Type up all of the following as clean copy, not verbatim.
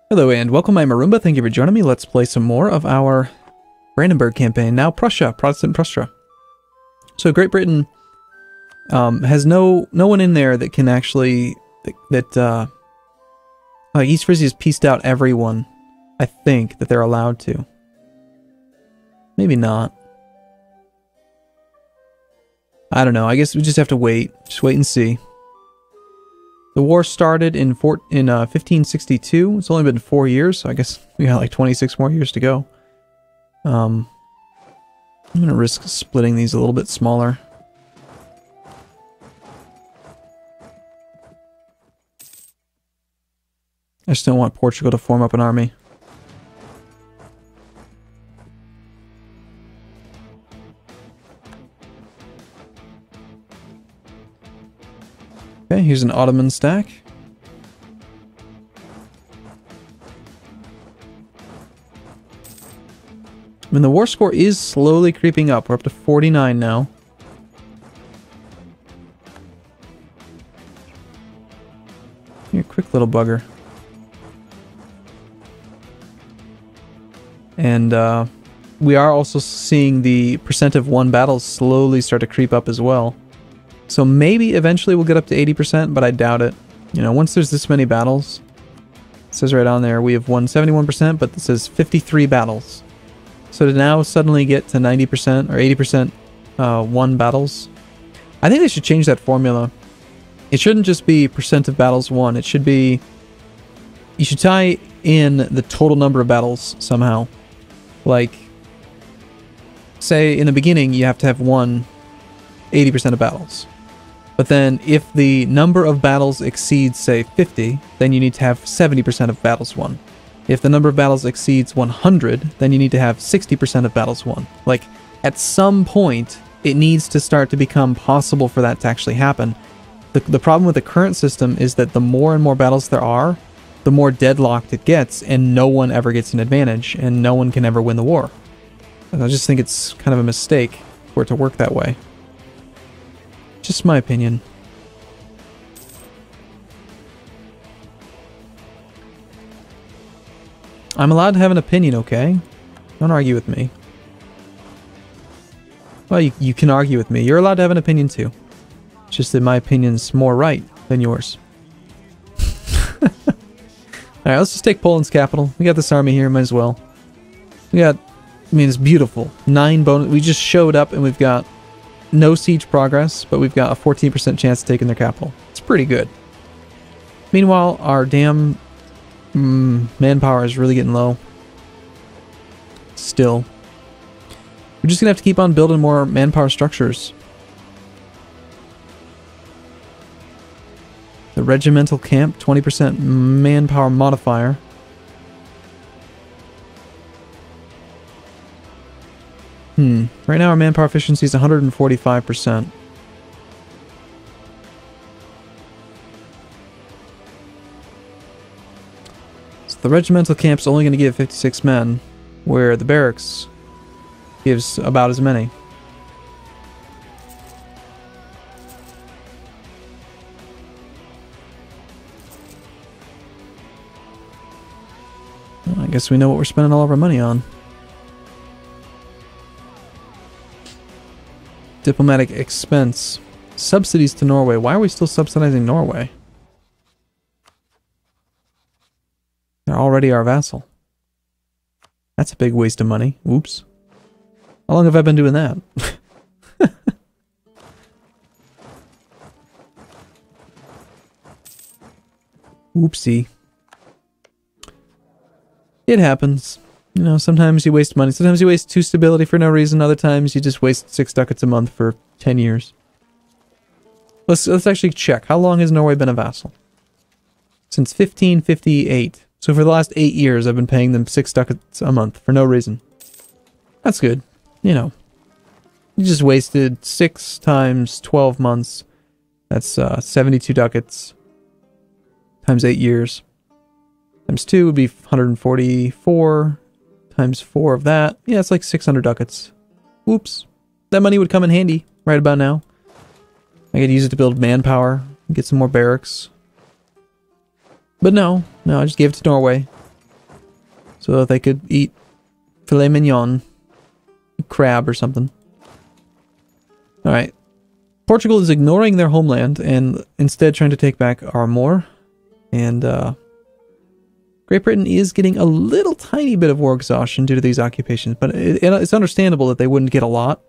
Hello and welcome, I'm Arumba. Thank you for joining me. Let's play some more of our Brandenburg campaign. Now Prussia, Protestant Prussia. So Great Britain has no one in there that can actually East Friesia's pieced out everyone. I think that they're allowed to. Maybe not. I don't know. I guess we just have to wait. Just wait and see. The war started in 1562. It's only been 4 years, so I guess we got like 26 more years to go. I'm going to risk splitting these a little bit smaller. I just don't want Portugal to form up an army. Okay, here's an Ottoman stack. I mean, the war score is slowly creeping up. We're up to 49 now. You're a quick little bugger. And we are also seeing the percent of won battles slowly start to creep up as well. So maybe eventually we'll get up to 80%, but I doubt it. You know, once there's this many battles, it says right on there, we have won 71%, but this says 53 battles. So to now suddenly get to 90% or 80% won battles, I think they should change that formula. It shouldn't just be percent of battles won. It should be, you should tie in the total number of battles somehow. Like, say in the beginning you have to have won 80% of battles. But then if the number of battles exceeds, say, 50, then you need to have 70% of battles won. If the number of battles exceeds 100, then you need to have 60% of battles won. Like, at some point, it needs to start to become possible for that to actually happen. The problem with the current system is that the more and more battles there are, the more deadlocked it gets, and no one ever gets an advantage, and no one can ever win the war. And I just think it's kind of a mistake for it to work that way. Just my opinion. I'm allowed to have an opinion, okay? Don't argue with me. Well, you can argue with me. You're allowed to have an opinion too. It's just that my opinion's more right than yours. Alright, let's just take Poland's capital. We got this army here, might as well. We got, I mean, it's beautiful. 9 bonus. We just showed up and we've got no siege progress, but we've got a 14% chance of taking their capital. It's pretty good. Meanwhile, our damn manpower is really getting low. Still. We're just gonna have to keep on building more manpower structures. The regimental camp, 20% manpower modifier. Right now our manpower efficiency is 145%. So the regimental camp's only going to give 56 men, where the barracks gives about as many. Well, I guess we know what we're spending all of our money on. Diplomatic expense. Subsidies to Norway. Why are we still subsidizing Norway? They're already our vassal. That's a big waste of money. Oops. How long have I been doing that? Oopsie. It happens. You know, sometimes you waste money. Sometimes you waste 2 stability for no reason. Other times you just waste 6 ducats a month for 10 years. Let's actually check. How long has Norway been a vassal? Since 1558. So for the last 8 years, I've been paying them 6 ducats a month for no reason. That's good. You know, you just wasted 6 times 12 months. That's 72 ducats times 8 years. Times 2 would be 144. Times 4 of that. Yeah, it's like 600 ducats. Oops. That money would come in handy right about now. I could use it to build manpower, get some more barracks. But no, I just gave it to Norway. so that they could eat filet mignon, crab or something. Alright. Portugal is ignoring their homeland and instead trying to take back Armor. And Great Britain is getting a little tiny bit of war exhaustion due to these occupations, but it's understandable that they wouldn't get a lot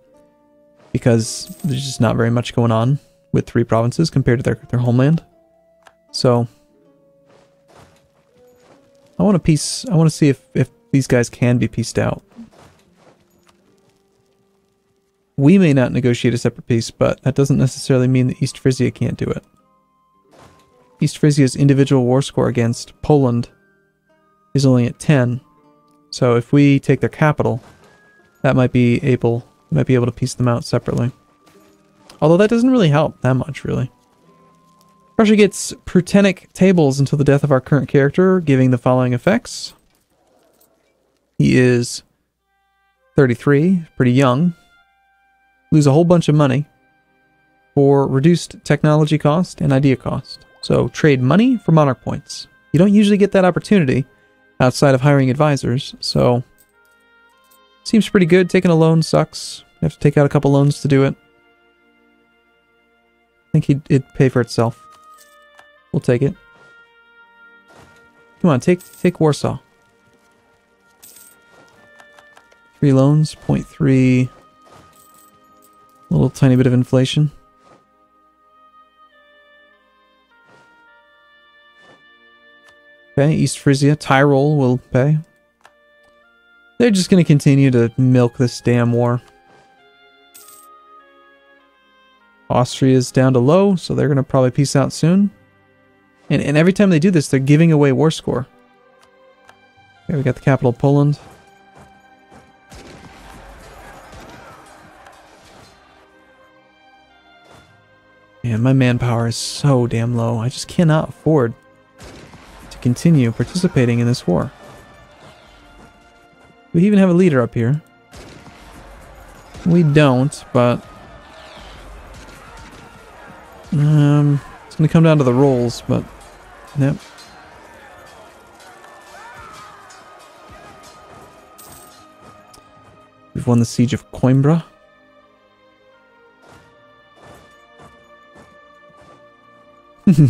because there's just not very much going on with 3 provinces compared to their homeland. So I want to see if these guys can be pieced out. We may not negotiate a separate peace, but that doesn't necessarily mean that East Frisia can't do it. East Frisia's individual war score against Poland is only at 10. So if we take their capital, that might be able to piece them out separately. Although that doesn't really help that much, really. Prussia gets Prutenic tables until the death of our current character, giving the following effects. He is 33, pretty young. Lose a whole bunch of money for reduced technology cost and idea cost. So trade money for monarch points. You don't usually get that opportunity outside of hiring advisors, so seems pretty good. Taking a loan sucks. You have to take out a couple loans to do it. I think it'd pay for itself. We'll take it. Come on, take Warsaw. 3 loans, 0.3. A little tiny bit of inflation. Okay, East Frisia, Tyrol will pay. They're just going to continue to milk this damn war. Austria's down to low, so they're going to probably peace out soon. And every time they do this, they're giving away war score. Okay, we got the capital of Poland. Man, my manpower is so damn low. I just cannot afford to continue participating in this war. We even have a leader up here. We don't, but it's going to come down to the rolls, but yep. We've won the siege of Coimbra.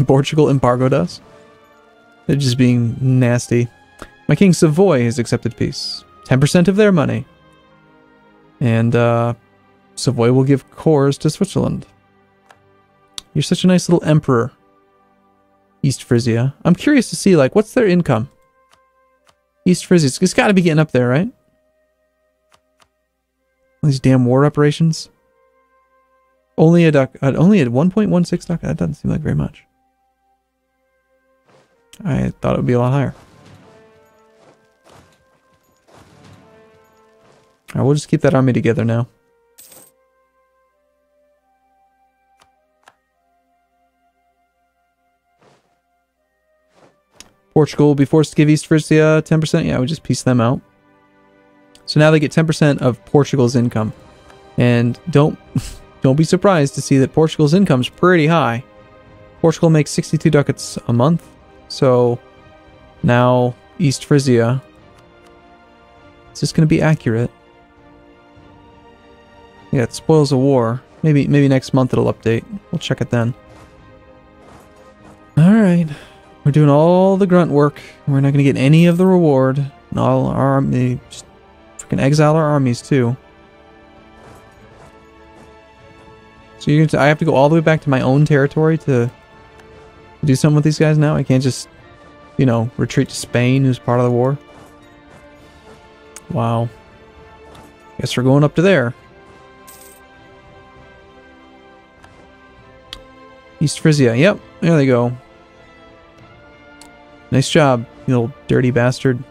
Portugal embargoed us. They're just being nasty. My king Savoy has accepted peace. 10% of their money. And Savoy will give cores to Switzerland. You're such a nice little emperor, East Frisia. I'm curious to see, like, what's their income? East Frisia, it's got to be getting up there, right? All these damn war reparations. Only at 1.16 ducat. That doesn't seem like very much. I thought it would be a lot higher. Alright, we'll just keep that army together now. Portugal will be forced to give East Frisia 10%. Yeah, we just piece them out. So now they get 10% of Portugal's income. And don't be surprised to see that Portugal's income is pretty high. Portugal makes 62 ducats a month. So now East Frisia, is this going to be accurate? Yeah, it spoils a war. Maybe next month it'll update. We'll check it then. Alright. We're doing all the grunt work. We're not going to get any of the reward. And all our army, just freaking exile our armies too. So I have to go all the way back to my own territory to do something with these guys now? I can't just, you know, retreat to Spain, who's part of the war? Wow. Guess we're going up to there. East Frisia. Yep, there they go. Nice job, you little dirty bastard.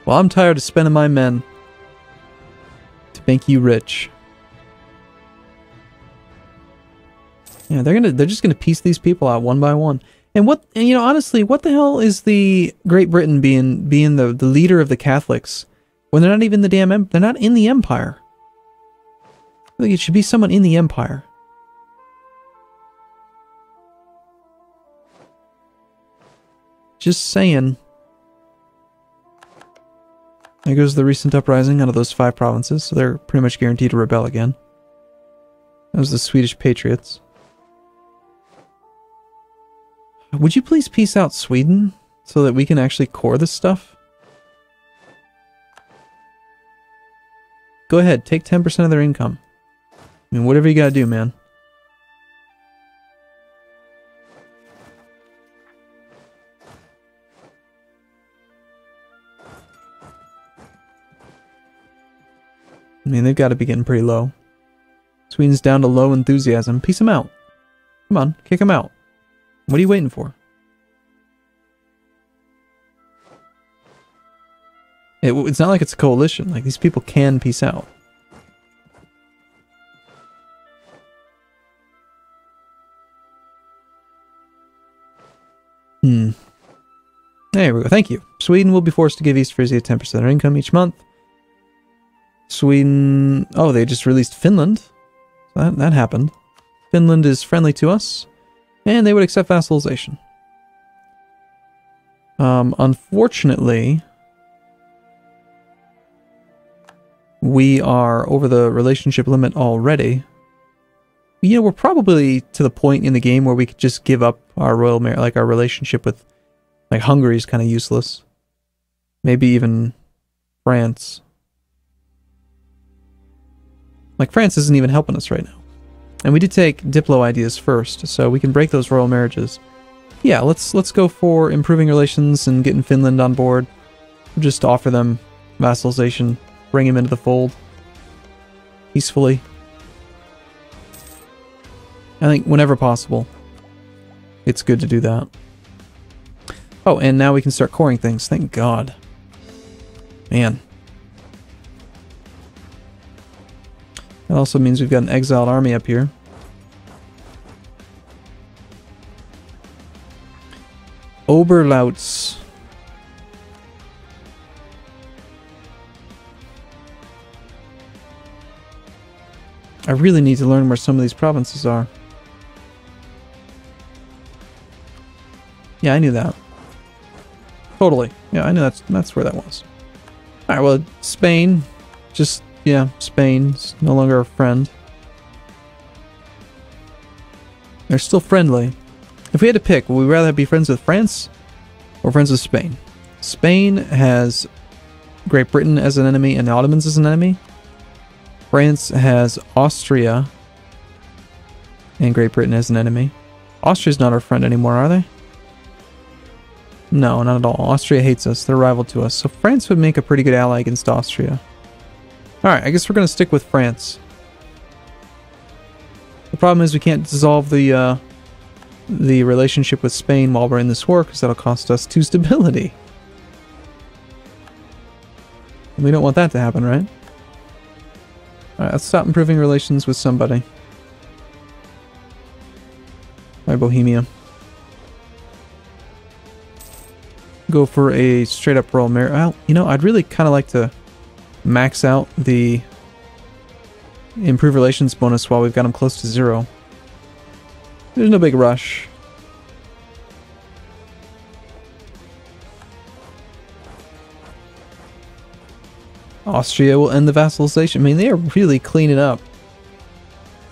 Well, I'm tired of spending my men to make you rich. Yeah, they're just gonna piece these people out one by one. And you know, honestly, what the hell is the Great Britain being the leader of the Catholics when they're not even they're not in the Empire? I think it should be someone in the Empire. Just saying. There goes the recent uprising out of those 5 provinces, so they're pretty much guaranteed to rebel again. That was the Swedish Patriots. Would you please peace out Sweden so that we can actually core this stuff? Go ahead, take 10% of their income. I mean, whatever you gotta do, man. I mean, they've got to be getting pretty low. Sweden's down to low enthusiasm. Peace them out. Come on, kick them out. What are you waiting for? It's not like it's a coalition. Like, these people can peace out. There we go. Thank you. Sweden will be forced to give East Frisia 10% of their income each month. Sweden... Oh, they just released Finland. That happened. Finland is friendly to us. And they would accept vassalization. Unfortunately... we are over the relationship limit already. You know, we're probably to the point in the game where we could just give up our royal like our relationship with, like, Hungary is kind of useless. Maybe even France. Like, France isn't even helping us right now. And we did take Diplo ideas first, so we can break those royal marriages. Yeah, let's go for improving relations and getting Finland on board. We'll just offer them vassalization. Bring him into the fold. Peacefully. I think whenever possible, it's good to do that. Oh, and now we can start coring things. Thank God. Man. That also means we've got an exiled army up here. Oberlautz. I really need to learn where some of these provinces are. Yeah, I knew that. Totally. Yeah, I knew that's where that was. Alright, well, Spain. Just, yeah, Spain's no longer a friend. They're still friendly. If we had to pick, would we rather be friends with France or friends with Spain? Spain has Great Britain as an enemy and the Ottomans as an enemy. France has Austria and Great Britain as an enemy. Austria's not our friend anymore, are they? No, not at all. Austria hates us. They're a rival to us. So France would make a pretty good ally against Austria. Alright, I guess we're going to stick with France. The problem is we can't dissolve the relationship with Spain while we're in this war, because that'll cost us 2 stability. And we don't want that to happen, right? Alright, let's stop improving relations with somebody. By Bohemia. Go for a straight up royal marriage. Well, you know, I'd really kind of like to max out the improved relations bonus while we've got them close to 0. There's no big rush. Austria will end the vassalization. I mean, they are really cleaning up.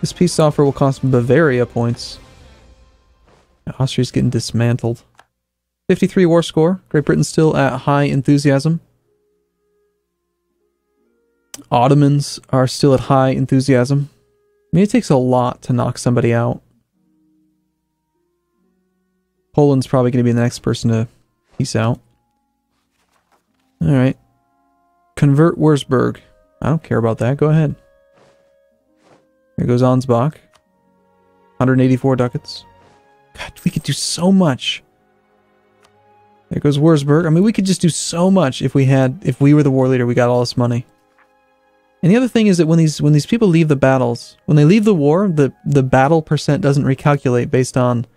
This peace offer will cost Bavaria points. Austria's getting dismantled. 53 war score. Great Britain's still at high enthusiasm. Ottomans are still at high enthusiasm. I mean, it takes a lot to knock somebody out. Poland's probably going to be the next person to peace out. Alright. Convert Wurzburg. I don't care about that. Go ahead. Here goes Ansbach. 184 ducats. God, we could do so much. There goes Wurzburg. I mean, we could just do so much if we were the war leader, we got all this money. And the other thing is that when these people leave the battles, when they leave the war, the battle percent doesn't recalculate based on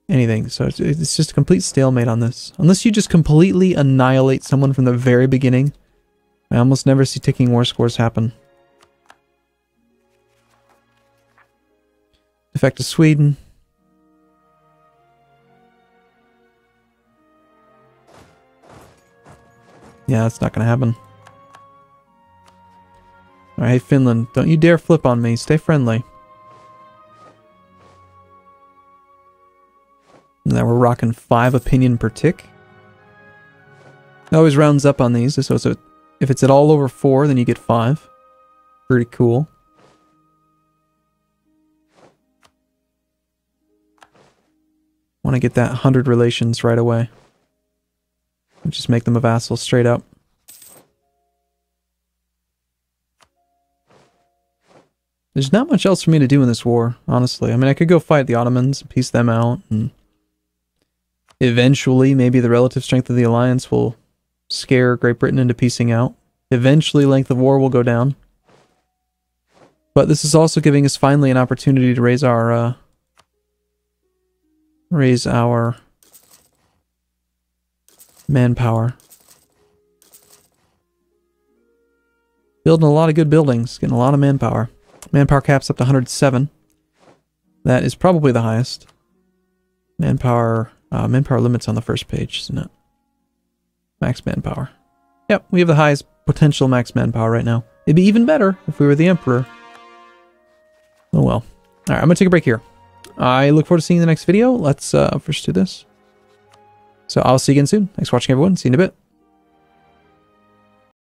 anything. So it's just a complete stalemate on this. Unless you just completely annihilate someone from the very beginning, I almost never see ticking war scores happen. Defect to Sweden. Yeah, that's not going to happen. Alright, hey, Finland, don't you dare flip on me. Stay friendly. Now we're rocking 5 opinion per tick. It always rounds up on these, so if it's at all over 4, then you get 5. Pretty cool. Want to get that 100 relations right away. Just make them a vassal straight up. There's not much else for me to do in this war, honestly. I mean, I could go fight the Ottomans, piece them out, and eventually maybe the relative strength of the alliance will scare Great Britain into piecing out. Eventually length of war will go down. But this is also giving us finally an opportunity to raise our manpower. Building a lot of good buildings, getting a lot of manpower. Manpower cap's up to 107. That is probably the highest. Manpower limit's on the first page, isn't it? Max manpower. Yep, we have the highest potential max manpower right now. It'd be even better if we were the Emperor. Oh well. Alright, I'm gonna take a break here. I look forward to seeing you in the next video. Let's first do this. So I'll see you again soon. Thanks for watching, everyone. See you in a bit.